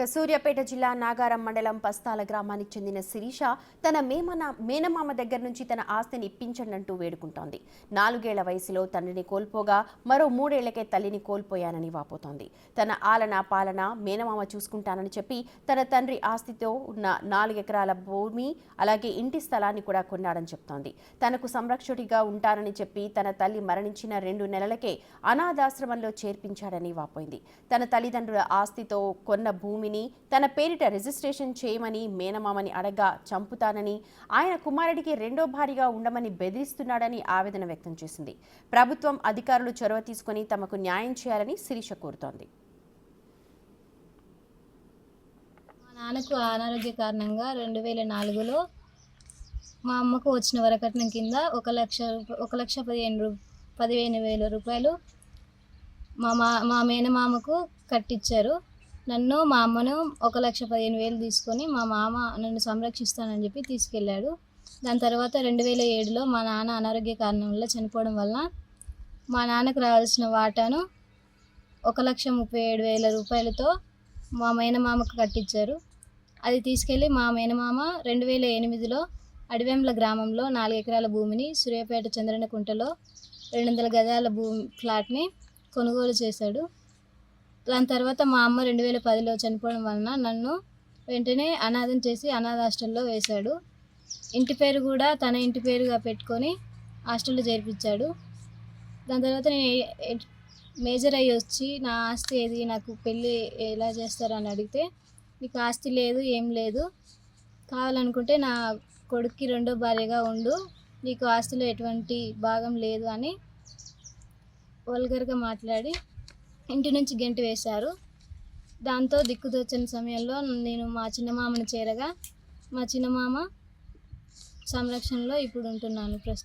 సూర్యాపేట జిల్లా నాగారం మండలం పస్తాల గ్రామానికి చెందిన శిరీష తన మేనమామ దగ్గర నుంచి తన ఆస్తిని ఇప్పించండంటూ వేడుకుంటోంది. 4 ఏళ్ల వయసులో తండ్రిని కోల్పోగా మరో 3 ఏళ్లకే తల్లిని కోల్పోయానని వాపోతోంది. తన ఆలన పాలన మేనమామ చూసుకుంటానని చెప్పి తన తండ్రి ఆస్తితో ఉన్న 4 ఎకరాల భూమి అలాగే ఇంటి స్థలాన్ని కూడా కొన్నాడని చెప్తోంది. తనకు సంరక్షకుడిగా ఉంటానని చెప్పి తన తల్లి మరణించిన 2 నెలలకే అనాథాశ్రమంలో చేర్పించాడని వాపోయింది. తన తల్లిదండ్రుల ఆస్తితో కొన్న భూమిని తన పేరిట రిజిస్ట్రేషన్ చేయమని మేనమామని అడగ్గా చంపుతానని, ఆయన కుమారుడికి రెండో భార్యగా ఉండమని బెదిరిస్తున్నాడని ఆవేదన వ్యక్తం చేసింది. ప్రభుత్వం అధికారులు చొరవ తీసుకుని తమకు న్యాయం చేయాలని శిరీష కోరుతోంది. మా నాన్నకు అనారోగ్య కారణంగా 2004లో మా అమ్మకు వచ్చిన వరకట్నం కింద 1,15,000 రూపాయలు మా మేనమామకు కట్టించారు. నన్ను మా అమ్మను 1,15,000 తీసుకొని మా మామ నన్ను సంరక్షిస్తానని చెప్పి తీసుకెళ్ళాడు. దాని తర్వాత 2007లో మా నాన్న అనారోగ్య కారణం వల్ల చనిపోవడం వల్ల మా నాన్నకు రావాల్సిన వాటాను 1,37,000 రూపాయలతో మా మేనమామకు కట్టించారు. అది తీసుకెళ్ళి మా మేనమామ 2008లో అడివెంల గ్రామంలో 4 ఎకరాల భూమిని సూర్యాపేట చంద్రనకుంటలో 200 గజాల ఫ్లాట్ని కొనుగోలు చేశాడు. దాని తర్వాత మా అమ్మ 2010లో చనిపోవడం వలన నన్ను వెంటనే అనాథం చేసి అనాథ హాస్టల్లో వేశాడు. ఇంటి పేరు కూడా తన ఇంటి పేరుగా పెట్టుకొని హాస్టల్లో చేర్పించాడు. దాని తర్వాత నేను మేజర్ అయ్యి వచ్చి నా ఆస్తి ఏది, నాకు పెళ్ళి ఎలా చేస్తారని అడిగితే, నీకు ఆస్తి లేదు, ఏం లేదు, కావాలనుకుంటే నా కొడుక్కి రెండో భార్యగా ఉండు, నీకు ఆస్తిలో ఎటువంటి భాగం లేదు అని వల్గర్గా మాట్లాడి ఇంటి నుంచి గెంటి వేశారు. దాంతో దిక్కుతోచని సమయంలో నేను మా చిన్నమామని చేరగా మా చిన్నమామ సంరక్షణలో ఇప్పుడు ఉంటున్నాను ప్రస్తుతం.